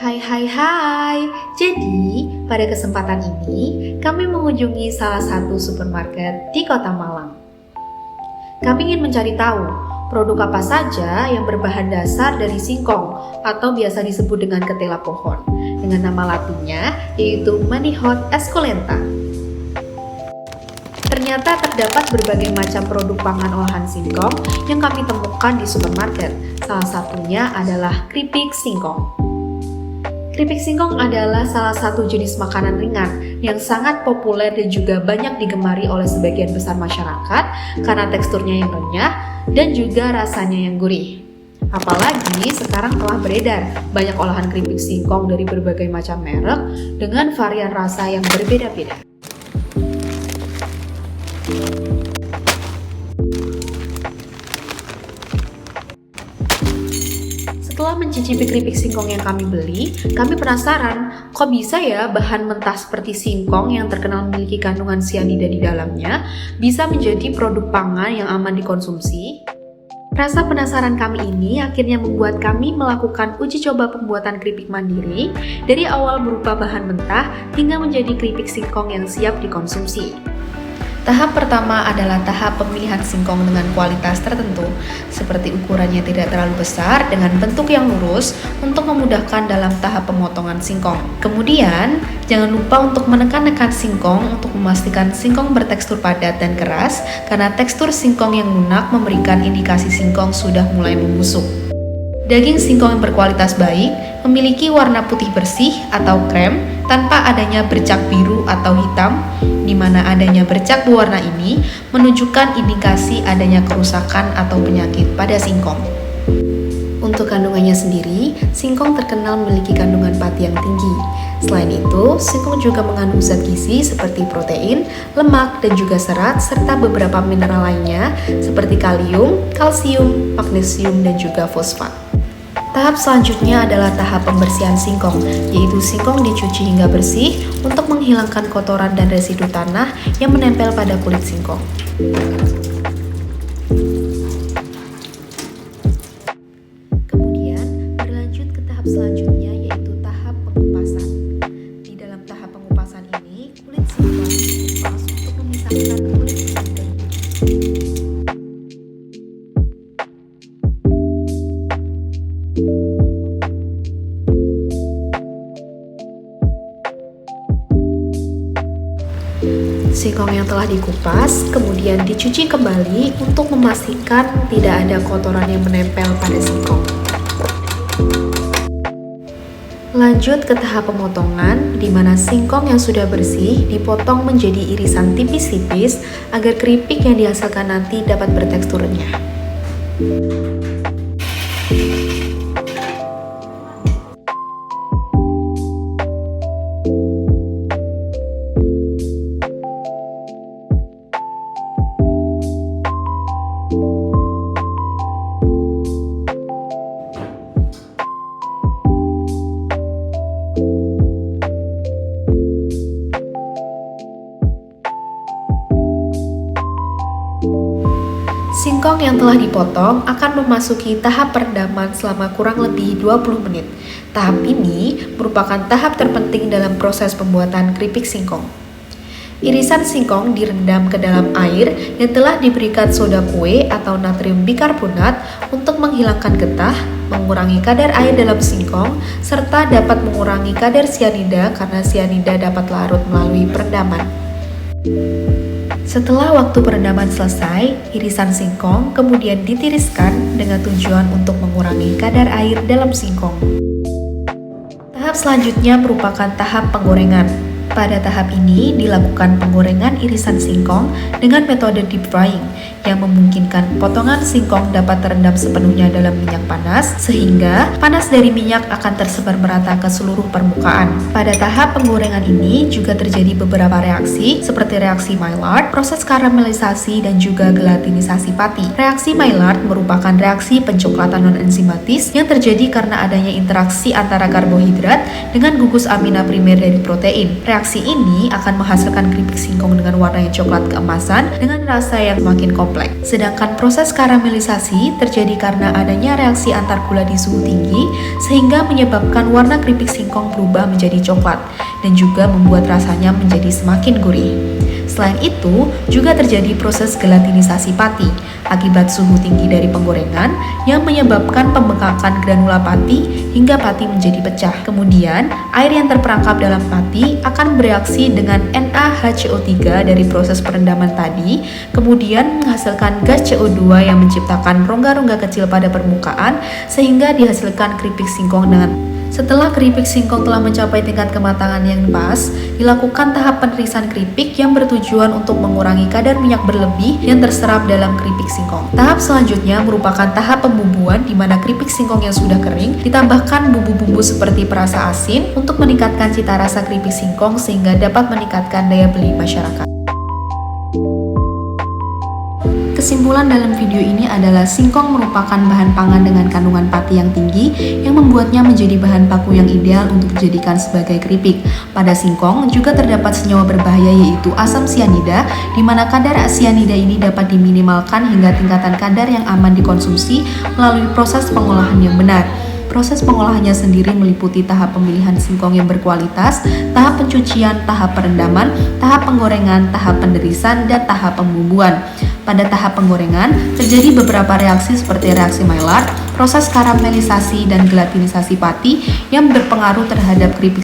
Hai hai hai. Jadi, pada kesempatan ini kami mengunjungi salah satu supermarket di Kota Malang. Kami ingin mencari tahu produk apa saja yang berbahan dasar dari singkong atau biasa disebut dengan ketela pohon dengan nama latinnya yaitu Manihot esculenta. Ternyata terdapat berbagai macam produk pangan olahan singkong yang kami temukan di supermarket. Salah satunya adalah keripik singkong. Keripik singkong adalah salah satu jenis makanan ringan yang sangat populer dan juga banyak digemari oleh sebagian besar masyarakat karena teksturnya yang renyah dan juga rasanya yang gurih. Apalagi sekarang telah beredar banyak olahan keripik singkong dari berbagai macam merek dengan varian rasa yang berbeda-beda. Setelah mencicipi keripik singkong yang kami beli, kami penasaran, kok bisa ya bahan mentah seperti singkong yang terkenal memiliki kandungan sianida di dalamnya bisa menjadi produk pangan yang aman dikonsumsi? Rasa penasaran kami ini akhirnya membuat kami melakukan uji coba pembuatan keripik mandiri dari awal berupa bahan mentah hingga menjadi keripik singkong yang siap dikonsumsi. Tahap pertama adalah tahap pemilihan singkong dengan kualitas tertentu, seperti ukurannya tidak terlalu besar dengan bentuk yang lurus untuk memudahkan dalam tahap pemotongan singkong. Kemudian, jangan lupa untuk menekan-nekan singkong untuk memastikan singkong bertekstur padat dan keras, karena tekstur singkong yang lunak memberikan indikasi singkong sudah mulai membusuk. Daging singkong yang berkualitas baik memiliki warna putih bersih atau krem tanpa adanya bercak biru atau hitam, di mana adanya bercak berwarna ini menunjukkan indikasi adanya kerusakan atau penyakit pada singkong. Untuk kandungannya sendiri, singkong terkenal memiliki kandungan pati yang tinggi. Selain itu, singkong juga mengandung zat gizi seperti protein, lemak, dan juga serat, serta beberapa mineral lainnya seperti kalium, kalsium, magnesium, dan juga fosfat. Tahap selanjutnya adalah tahap pembersihan singkong, yaitu singkong dicuci hingga bersih untuk menghilangkan kotoran dan residu tanah yang menempel pada kulit singkong. Kemudian berlanjut ke tahap selanjutnya yaitu tahap pengupasan. Di dalam tahap pengupasan ini, kulit singkong dikupas untuk memisahkan kulit dan kulit. Singkong yang telah dikupas kemudian dicuci kembali untuk memastikan tidak ada kotoran yang menempel pada singkong. Lanjut ke tahap pemotongan, di mana singkong yang sudah bersih dipotong menjadi irisan tipis-tipis agar keripik yang dihasilkan nanti dapat bertekstur renyah. Singkong yang telah dipotong akan memasuki tahap perendaman selama kurang lebih 20 menit. Tahap ini merupakan tahap terpenting dalam proses pembuatan keripik singkong. Irisan singkong direndam ke dalam air yang telah diberikan soda kue atau natrium bikarbonat untuk menghilangkan getah, mengurangi kadar air dalam singkong, serta dapat mengurangi kadar sianida karena sianida dapat larut melalui perendaman. Setelah waktu perendaman selesai, irisan singkong kemudian ditiriskan dengan tujuan untuk mengurangi kadar air dalam singkong. Tahap selanjutnya merupakan tahap penggorengan. Pada tahap ini dilakukan penggorengan irisan singkong dengan metode deep frying yang memungkinkan potongan singkong dapat terendam sepenuhnya dalam minyak panas sehingga panas dari minyak akan tersebar merata ke seluruh permukaan. Pada tahap penggorengan ini juga terjadi beberapa reaksi seperti reaksi Maillard, proses karamelisasi, dan juga gelatinisasi pati. Reaksi Maillard merupakan reaksi pencoklatan non-enzimatis yang terjadi karena adanya interaksi antara karbohidrat dengan gugus amina primer dari protein. Reaksi reaksi ini akan menghasilkan keripik singkong dengan warna yang coklat keemasan dengan rasa yang semakin kompleks. Sedangkan proses karamelisasi terjadi karena adanya reaksi antar gula di suhu tinggi sehingga menyebabkan warna keripik singkong berubah menjadi coklat dan juga membuat rasanya menjadi semakin gurih. Selain itu, juga terjadi proses gelatinisasi pati akibat suhu tinggi dari penggorengan yang menyebabkan pembengkakan granula pati hingga pati menjadi pecah. Kemudian, air yang terperangkap dalam pati akan bereaksi dengan NaHCO3 dari proses perendaman tadi, kemudian menghasilkan gas CO2 yang menciptakan rongga-rongga kecil pada permukaan sehingga dihasilkan keripik singkong dengan. Setelah keripik singkong telah mencapai tingkat kematangan yang pas, dilakukan tahap penerisan keripik yang bertujuan untuk mengurangi kadar minyak berlebih yang terserap dalam keripik singkong. Tahap selanjutnya merupakan tahap pembumbuan di mana keripik singkong yang sudah kering ditambahkan bumbu-bumbu seperti perasa asin untuk meningkatkan cita rasa keripik singkong sehingga dapat meningkatkan daya beli masyarakat. Kesimpulan dalam video ini adalah singkong merupakan bahan pangan dengan kandungan pati yang tinggi yang membuatnya menjadi bahan baku yang ideal untuk dijadikan sebagai keripik. Pada singkong juga terdapat senyawa berbahaya yaitu asam sianida, di mana kadar sianida ini dapat diminimalkan hingga tingkatan kadar yang aman dikonsumsi melalui proses pengolahan yang benar. Proses pengolahannya sendiri meliputi tahap pemilihan singkong yang berkualitas, tahap pencucian, tahap perendaman, tahap penggorengan, tahap penerisan, dan tahap pembumbuan. Pada tahap penggorengan, terjadi beberapa reaksi seperti reaksi Maillard, proses karamelisasi, dan gelatinisasi pati yang berpengaruh terhadap keripik